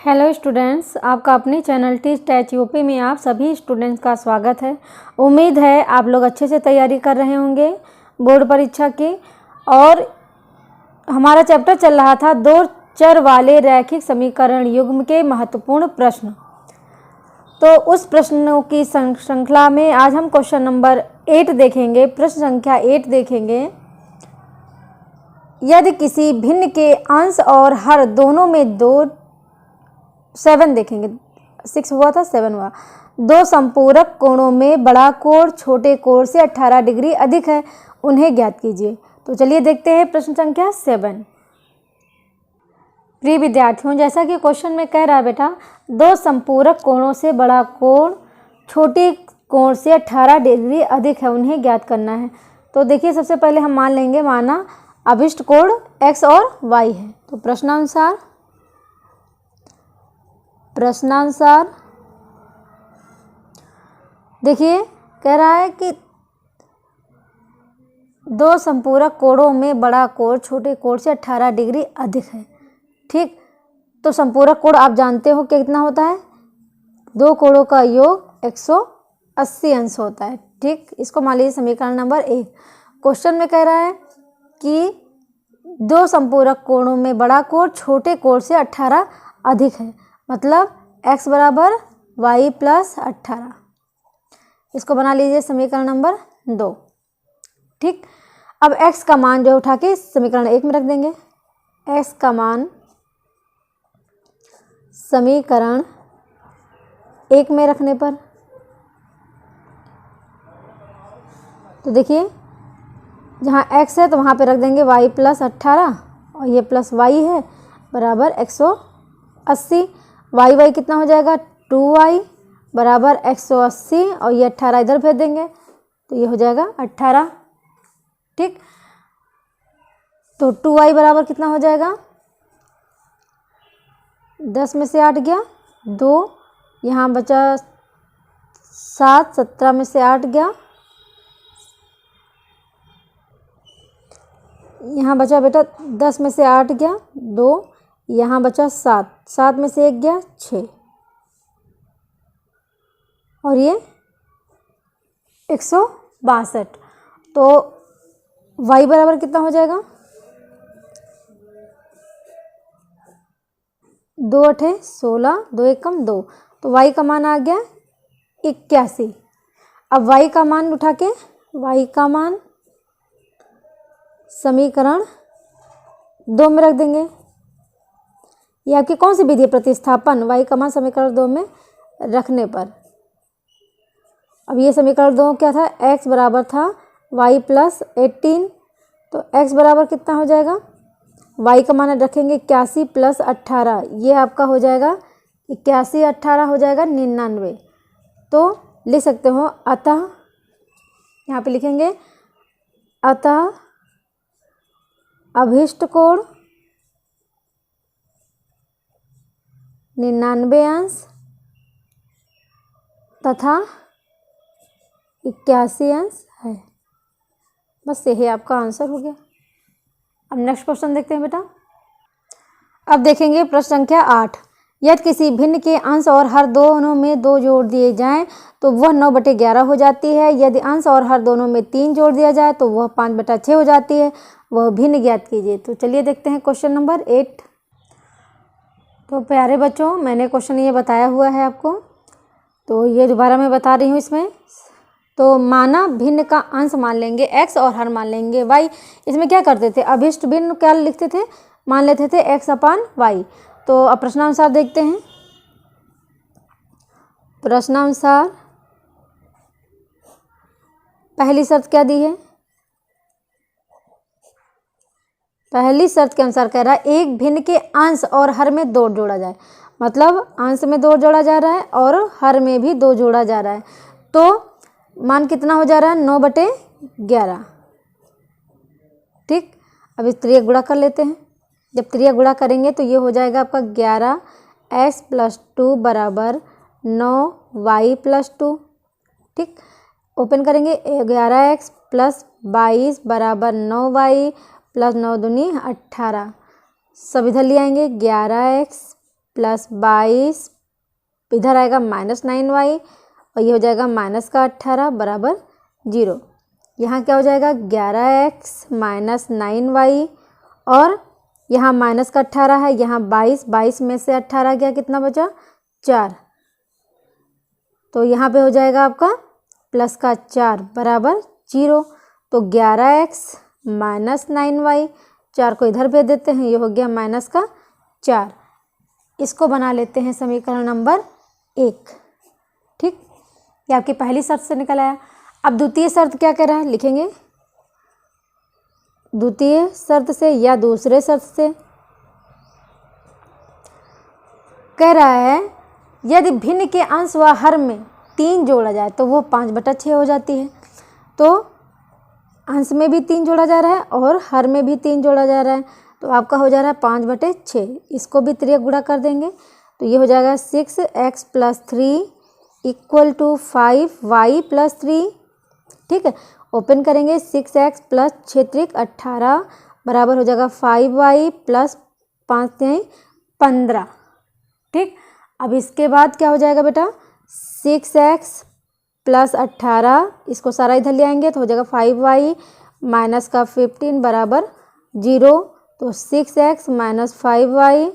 Hello students, आपका अपने channel teach टैच UP में आप सभी स्टूडेंट्स का स्वागत है। उम्मीद है आप लोग अच्छे से तैयारी कर रहे होंगे बोर्ड परीक्षा की। और हमारा चैप्टर चल रहा था दो चर वाले रैखिक समीकरण युग्म के महत्वपूर्ण प्रश्न। तो उस प्रश्नों की श्रृंखला में आज हम क्वेश्चन नंबर 8 देखेंगे। प्रश्न संख्या 8 देखेंगे। यदि किसी भिन्न के अंश और हर दोनों में 7 देखेंगे, 6 हुआ था 7 हुआ। दो संपूरक कोणों में बड़ा कोण छोटे कोण से 18 डिग्री अधिक है, उन्हें ज्ञात कीजिए। तो चलिए देखते हैं प्रश्न संख्या 7। प्रिय विद्यार्थियों, जैसा कि क्वेश्चन में कह रहा है बेटा, दो संपूरक कोणों से बड़ा कोण छोटे कोण से 18 डिग्री अधिक है, उन्हें ज्ञात करना है। तो देखिए, सबसे पहले हम मान लेंगे, माना अभिष्ट कोण x और y है। तो प्रश्नानुसार देखिए, कह रहा है कि दो संपूरक कोणों में बड़ा कोण छोटे कोण से 18 डिग्री अधिक है। ठीक, तो संपूरक कोण आप जानते हो कि कितना होता है, दो कोणों का योग 180 अंश होता है। ठीक, इसको मान लीजिए समीकरण नंबर 1। क्वेश्चन में कह रहा है कि दो संपूरक कोणों में बड़ा कोण छोटे कोण से 18 अधिक है, मतलब x बराबर y प्लस 18। इसको बना लीजिए समीकरण नंबर 2। ठीक, अब x का मान जो उठा के समीकरण 1 में रख देंगे। x का मान समीकरण 1 में रखने पर तो देखिए, जहाँ x है तो वहाँ पे रख देंगे y प्लस 18 और ये प्लस y है बराबर 180। y कितना हो जाएगा, 2y बराबर 180 और ये 18 इधर भेज देंगे तो ये हो जाएगा 18। ठीक, तो 2y बराबर कितना हो जाएगा, 10 में से 8 गया 2, यहाँ बचा 7, 17 में से 8 गया, यहाँ बचा बेटा 10 में से 8 गया 2, यहाँ बचा 7, 7 में से 1 गया 6 और ये 162। तो y बराबर कितना हो जाएगा, 2 8 16, 2 1 2, तो y का मान आ गया 81। अब y का मान उठा के y का मान समीकरण 2 में रख देंगे। ये आपकी कौन सी विधि है, प्रतिस्थापन। y का मान समीकरण 2 में रखने पर अब ये समीकरण 2 क्या था, x बराबर था y प्लस 18, तो x बराबर कितना हो जाएगा, y का मान रखेंगे 81 प्लस 18, ये आपका हो जाएगा 81, 18 हो जाएगा 99। तो लिख सकते हो, अतः यहाँ पे लिखेंगे, अतः अभिष्ट कोण 99 अंश तथा 81 अंश है। बस यही आपका आंसर हो गया। अब नेक्स्ट क्वेश्चन देखते हैं बेटा। अब देखेंगे प्रश्न संख्या 8। यदि किसी भिन्न के अंश और हर दोनों में 2 जोड़ दिए जाएं तो वह 9/11 हो जाती है। यदि अंश और हर दोनों में 3 जोड़ दिया जाए तो वह 5/6 हो जाती है। वह भिन्न ज्ञात कीजिए। तो चलिए देखते हैं क्वेश्चन नंबर 8। तो प्यारे बच्चों, मैंने क्वेश्चन ये बताया हुआ है आपको, तो ये दोबारा मैं बता रही हूँ इसमें। तो माना भिन्न का अंश मान लेंगे x और हर मान लेंगे y। इसमें क्या करते थे, अभिष्ट भिन्न क्या लिखते थे, मान लेते थे x अपान y। तो अब प्रश्नानुसार देखते हैं। प्रश्नानुसार पहली शर्त क्या दी है, पहली शर्त के अनुसार कह रहा है एक भिन्न के अंश और हर में 2 जोड़ा जाए। मतलब अंश में 2 जोड़ा जा रहा है और हर में भी 2 जोड़ा जा रहा है। तो मान कितना हो जा रहा है, 9/11। ठीक, अब इस त्रिया गुणा कर लेते हैं। जब त्रिया गुणा करेंगे तो ये हो जाएगा आपका 11x प्लस 2 बराबर 9y प्लस 2। ठीक, ओपन करेंगे, 11x प्लस 22 बराबर 9y प्लस 9 दूनी 18। सब इधर ले आएंगे, 11x प्लस 22, इधर आएगा -9y और ये हो जाएगा माइनस का 18 बराबर 0। यहाँ क्या हो जाएगा 11x माइनस 9y और यहाँ माइनस का 18 है, यहाँ 22 में से 18 गया, कितना बचा 4। तो यहाँ पे हो जाएगा आपका प्लस का 4 बराबर 0। तो 11x माइनस 9y, 4 को इधर भेज देते हैं, ये हो गया माइनस का 4। इसको बना लेते हैं समीकरण नंबर 1। ठीक, ये आपकी पहली शर्त से निकल आया। अब द्वितीय शर्त क्या कह रहा है, लिखेंगे द्वितीय शर्त से या दूसरे शर्त से कह रहा है यदि भिन्न के अंश व हर में 3 जोड़ा जाए तो वो 5/6 हो जाती है। तो अंश में भी 3 जोड़ा जा रहा है और हर में भी 3 जोड़ा जा रहा है, तो आपका हो जा रहा है 5/6। इसको भी 3 गुणा कर देंगे तो ये हो जाएगा 6x plus 3 equal to 5y plus 3। ठीक है, ओपन करेंगे 6x प्लस 6 18 बराबर हो जाएगा 5y प्लस 5 15। ठीक, अब इसके बाद क्या हो जाएगा बेटा 6x प्लस 18, इसको सारा इधर ले आएंगे तो हो जाएगा 5y माइनस का 15 बराबर 0। तो 6x माइनस 5y,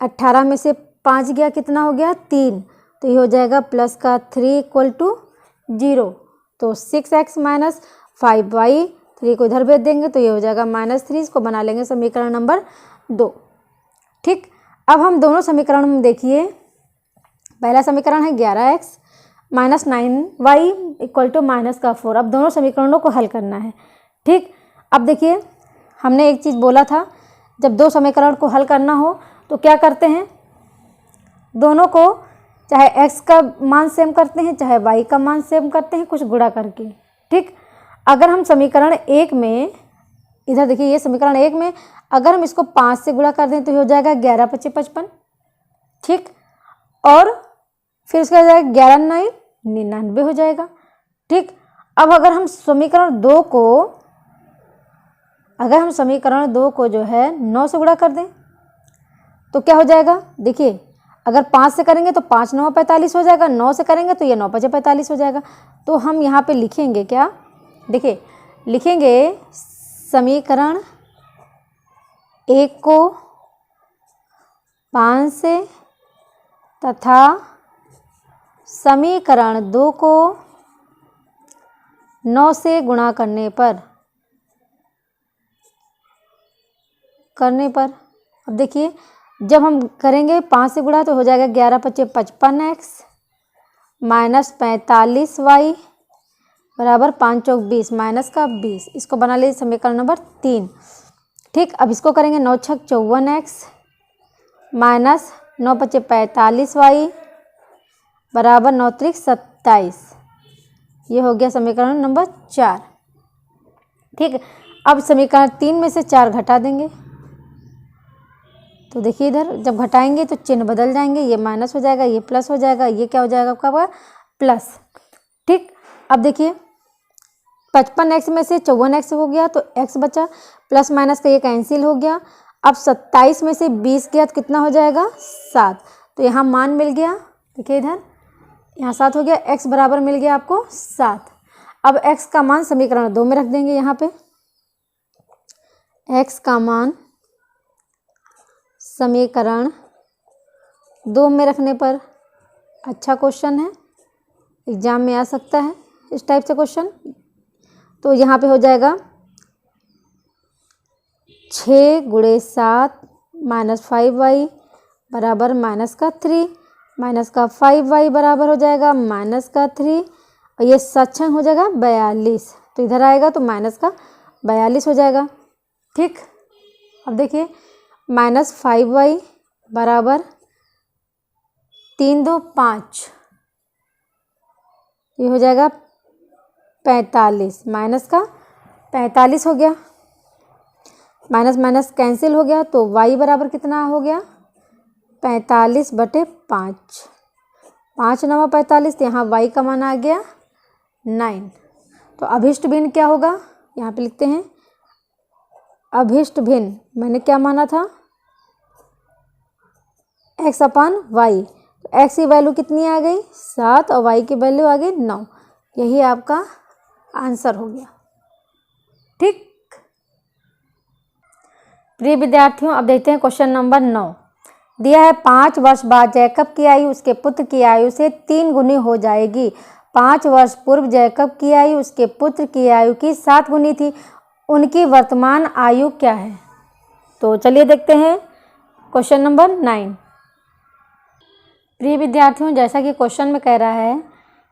18 में से 5 गया, कितना हो गया 3, तो ये हो जाएगा प्लस का 3 इक्वल टू 0। तो 6x माइनस 5y, 3 को इधर भेज देंगे तो ये हो जाएगा -3। इसको बना लेंगे समीकरण नंबर 2। ठीक, अब हम दोनों समीकरण में देखिए, पहला समीकरण है 11x minus 9y equal to minus का 4। अब दोनों समीकरणों को हल करना है। ठीक, अब देखिए हमने एक चीज़ बोला था, जब दो समीकरण को हल करना हो तो क्या करते हैं, दोनों को चाहे x का मान सेम करते हैं चाहे y का मान सेम करते हैं, कुछ गुणा करके। ठीक, अगर हम समीकरण 1 में, इधर देखिए ये समीकरण 1 में अगर हम इसको 5 से गुणा कर दें तो ये हो जाएगा 11 × 5 = 55। ठीक, और फिर इसका हो जाएगा 11 × 9 = 99 हो जाएगा। ठीक, अब अगर हम समीकरण 2 को जो है 9 से गुणा कर दें तो क्या हो जाएगा, देखिए अगर 5 से करेंगे तो 5 × 9 = 45 हो जाएगा, 9 से करेंगे तो ये 9 × 5 = 45 हो जाएगा। तो हम यहाँ पे लिखेंगे क्या, देखिए लिखेंगे समीकरण 1 को 5 से तथा समीकरण 2 को 9 से गुणा करने पर अब देखिए जब हम करेंगे 5 से गुणा तो हो जाएगा 11 × 5 = 55x माइनस 45y बराबर 5 × 20 माइनस का 20। इसको बना लीजिए समीकरण नंबर 3। ठीक, अब इसको करेंगे 9 × 6 = 54x माइनस 9 × 5 = 45y बराबर 9 × 3 = 27। ये हो गया समीकरण नंबर 4। ठीक, अब समीकरण 3 में से 4 घटा देंगे तो देखिए इधर जब घटाएंगे तो चिन्ह बदल जाएंगे, ये माइनस हो जाएगा, ये प्लस हो जाएगा, ये क्या हो जाएगा आपका प्लस। ठीक, अब देखिए 55x में से 54x हो गया तो x बचा, प्लस माइनस का ये कैंसिल हो गया। अब 27 में से 20 गया तो कितना हो जाएगा 7। तो यहाँ मान मिल गया, देखिए इधर यहाँ 7 हो गया, x बराबर मिल गया आपको 7। अब x का मान समीकरण 2 में रख देंगे। यहाँ पे x का मान समीकरण 2 में रखने पर, अच्छा क्वेश्चन है, एग्जाम में आ सकता है इस टाइप से क्वेश्चन। तो यहाँ पे हो जाएगा 6 × 7 माइनस 5y बराबर माइनस का 3 माइनस का 5y बराबर हो जाएगा माइनस का 3 और ये सक्षम हो जाएगा 42। तो इधर आएगा तो माइनस का 42 हो जाएगा। ठीक, अब देखिए माइनस 5y बराबर 3 × 2 = 5, ये हो जाएगा 45 माइनस का 45 हो गया, माइनस माइनस कैंसिल हो गया तो y बराबर कितना हो गया 45/5, 5 × 9 = 45, तो यहाँ y का मान आ गया 9। तो अभिष्ट भिन्न क्या होगा, यहाँ पे लिखते हैं अभिष्ट भिन्न, मैंने क्या माना था एक्स अपान वाई। तो एक्स की वैल्यू कितनी आ गई 7 और वाई की वैल्यू आ गई 9। यही आपका आंसर हो गया। ठीक, प्रिय विद्यार्थियों, अब देखते हैं क्वेश्चन नंबर 9। दिया है 5 वर्ष बाद जैकब की आयु उसके पुत्र की आयु से 3 गुनी हो जाएगी। 5 वर्ष पूर्व जैकब की आयु उसके पुत्र की आयु की 7 गुनी थी। उनकी वर्तमान आयु क्या है? तो चलिए देखते हैं क्वेश्चन नंबर 9। प्रिय विद्यार्थियों, जैसा कि क्वेश्चन में कह रहा है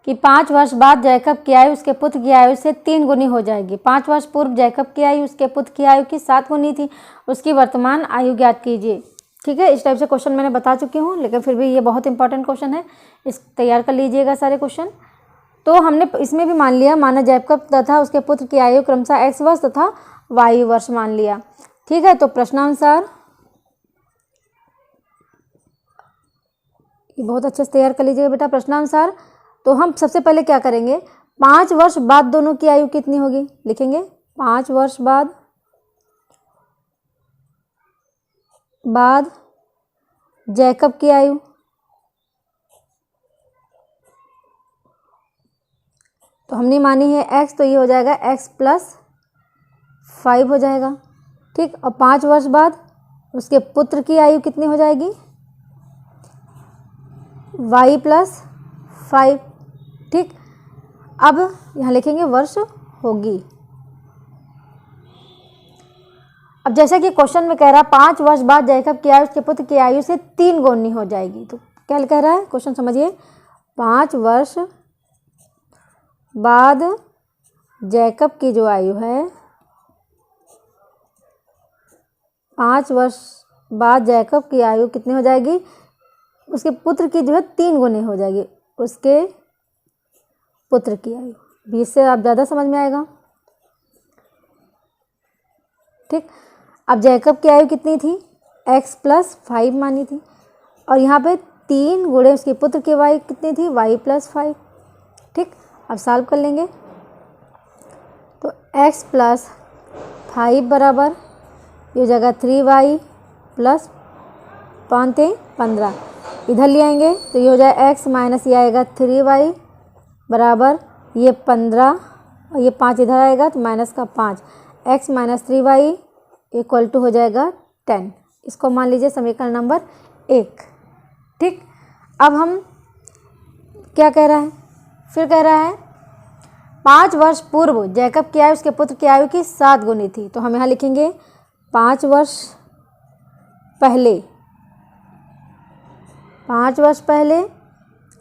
कि 5 वर्ष बाद जैकब की आयु उसके पुत्र की आयु से 3 गुनी हो जाएगी। 5 वर्ष पूर्व जैकब की आयु उसके पुत्र की आयु की 7 गुनी थी। उसकी वर्तमान आयु ज्ञात कीजिए। ठीक है, इस टाइप से क्वेश्चन मैंने बता चुकी हूँ, लेकिन फिर भी ये बहुत इंपॉर्टेंट क्वेश्चन है, इस तैयार कर लीजिएगा सारे क्वेश्चन। तो हमने इसमें भी मान लिया, माना जैकब तथा उसके पुत्र की आयु क्रमशः एक्स वर्ष तथा वाई वर्ष मान लिया। ठीक है, तो प्रश्नानुसार ये बहुत अच्छे से तैयार कर लीजिएगा बेटा। प्रश्नानुसार तो हम सबसे पहले क्या करेंगे, 5 वर्ष बाद दोनों की आयु कितनी होगी लिखेंगे। 5 वर्ष बाद जैकब की आयु, तो हमने मानी है x, तो ये हो जाएगा x + 5 हो जाएगा। ठीक, और 5 वर्ष बाद उसके पुत्र की आयु कितनी हो जाएगी y + 5। ठीक, अब यहाँ लिखेंगे वर्ष होगी। अब जैसा कि क्वेश्चन में कह रहा है 5 वर्ष बाद जैकब की आयु उसके पुत्र की आयु से 3 गुनी हो जाएगी। तो क्या कह रहा है क्वेश्चन समझिए। 5 वर्ष बाद जैकब की जो आयु है, 5 वर्ष बाद जैकब की आयु कितनी हो जाएगी, उसके पुत्र की जो है 3 गुनी हो जाएगी, उसके पुत्र की आयु। 20 से आप ज़्यादा समझ में आएगा। ठीक, अब जैकब की आयु कितनी थी, x + 5 मानी थी, और यहाँ पे 3 गुणे उसके पुत्र की आयु कितनी थी, y + 5। ठीक, अब सॉल्व कर लेंगे। तो x + 5 बराबर ये हो जाएगा 3y + 5 = 15। इधर ले आएंगे तो ये हो जाएगा x माइनस ये आएगा 3y बराबर ये 15, और ये 5 इधर आएगा तो माइनस का 5, x - 3y = हो जाएगा 10। इसको मान लीजिए समीकरण नंबर 1। ठीक, अब हम क्या कह रहा है, फिर कह रहा है 5 वर्ष पूर्व जैकब की आयु उसके पुत्र की आयु की 7 गुनी थी। तो हम यहाँ लिखेंगे 5 वर्ष पहले, 5 वर्ष पहले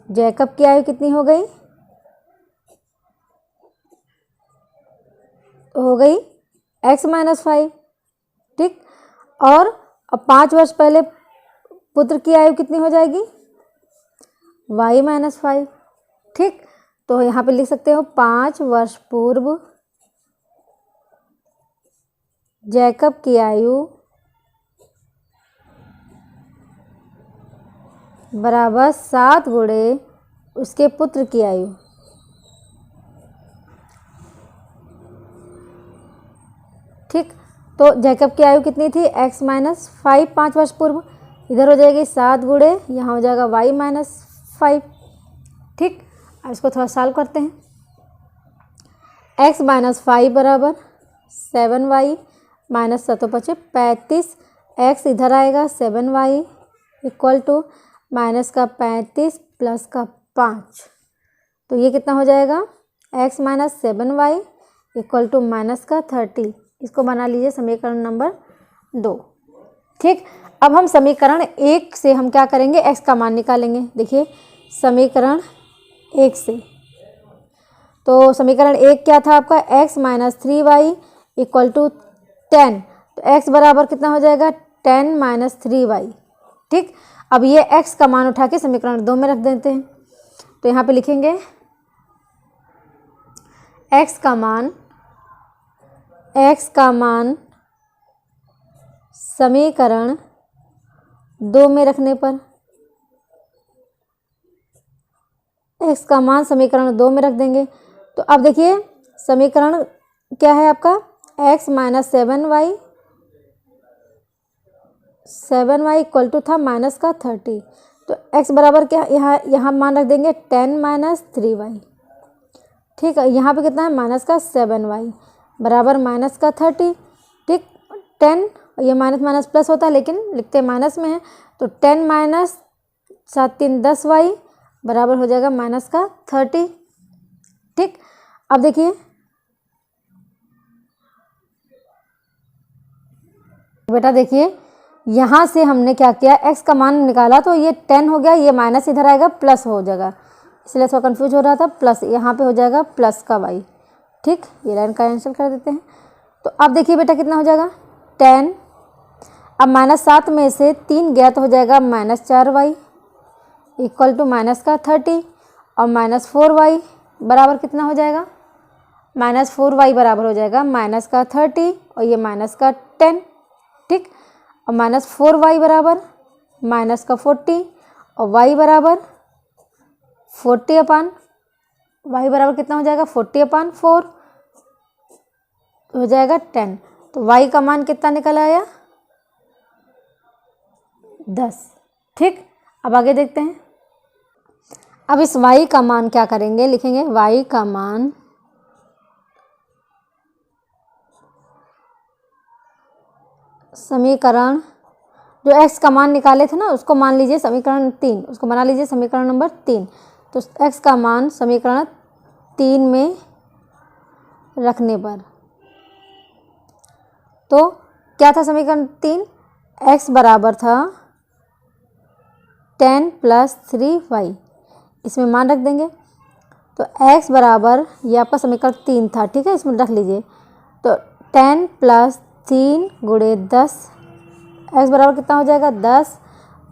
जैकब की आयु कितनी हो गई, तो हो गई x - 5। ठीक, और अब 5 वर्ष पहले पुत्र की आयु कितनी हो जाएगी, y - 5। ठीक, तो यहाँ पे लिख सकते हो 5 वर्ष पूर्व जैकब की आयु बराबर 7 गुणे उसके पुत्र की आयु। ठीक, तो जैकब की आयु कितनी थी, x - 5 5 वर्ष पूर्व, इधर हो जाएगी 7 गुणे, यहाँ हो जाएगा y - 5। ठीक, अब इसको थोड़ा सॉल्व करते हैं। x - 5 बराबर 7y - 7 × 35, x इधर आएगा 7y = माइनस का 35 प्लस का 5, तो ये कितना हो जाएगा, x - 7y = माइनस का 30। इसको बना लीजिए समीकरण नंबर 2। ठीक, अब हम समीकरण 1 से हम क्या करेंगे, x का मान निकालेंगे। देखिए समीकरण 1 से, तो समीकरण 1 क्या था आपका, x - 3y = 10। तो x बराबर कितना हो जाएगा, 10 - 3y। ठीक, अब ये x का मान उठा के समीकरण 2 में रख देते हैं। तो यहाँ पे लिखेंगे x का मान समीकरण 2 में रखने पर, x का मान समीकरण 2 में रख देंगे। तो अब देखिए समीकरण क्या है आपका, x - 7y 7y equal to था माइनस का 30, तो x बराबर क्या, यहाँ मान रख देंगे 10 माइनस 3y। ठीक है, यहाँ पे कितना है माइनस का 7y बराबर माइनस का 30। ठीक, 10 ये माइनस माइनस प्लस होता है लेकिन लिखते माइनस में है, तो 10 माइनस 7 3 10y बराबर हो जाएगा माइनस का 30। ठीक, अब देखिए बेटा, देखिए यहाँ से हमने क्या किया, x का मान निकाला तो ये 10 हो गया, ये माइनस इधर आएगा प्लस हो जाएगा, इसलिए थोड़ा कंफ्यूज हो रहा था। प्लस यहाँ पे हो जाएगा प्लस का y। ठीक, ये लाइन कैंसिल कर देते हैं। तो अब देखिए बेटा कितना हो जाएगा 10, अब माइनस 7 में से 3 गया तो हो जाएगा minus 4y equal to minus का 30, और माइनस 4y बराबर कितना हो जाएगा, माइनस 4y बराबर हो जाएगा माइनस का 30 और ये माइनस का 10। ठीक, और माइनस 4y बराबर माइनस का 40 और y बराबर 40 अपान, y बराबर कितना हो जाएगा 40 अपान 4 हो जाएगा 10। तो y का मान कितना निकल आया 10। ठीक, अब आगे देखते हैं। अब इस y का मान क्या करेंगे, लिखेंगे y का मान समीकरण, जो x का मान निकाले थे ना उसको मान लीजिए समीकरण 3, उसको बना लीजिए समीकरण नंबर 3। तो x का मान समीकरण 3 में रखने पर, तो क्या था समीकरण 3, x बराबर था 10 प्लस 3y, इसमें मान रख देंगे। तो x बराबर, ये आपका समीकरण 3 था, ठीक है, इसमें रख लीजिए। तो 10 प्लस 3 गुणे 10, x बराबर कितना हो जाएगा 10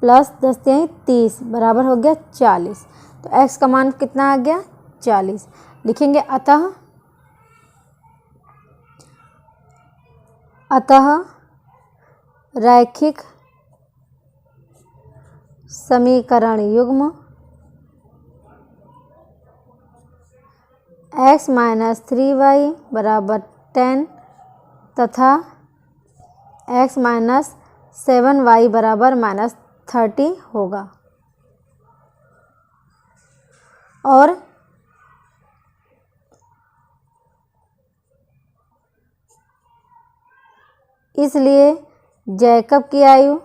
प्लस 10 यहीं 30 बराबर हो गया 40। तो x का मान कितना आ गया 40। लिखेंगे अतः रैखिक समीकरण युग्म x माइनस 3y बराबर 10 तथा x माइनस 7y बराबर माइनस 30 होगा। और इसलिए जैकब की आयु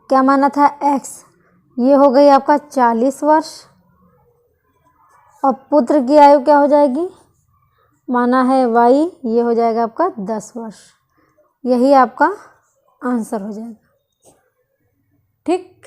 क्या माना था x, ये हो गई आपका 40 वर्ष, और पुत्र की आयु क्या हो जाएगी, माना है y, ये हो जाएगा आपका 10 वर्ष। यही आपका आंसर हो जाएगा। ठीक।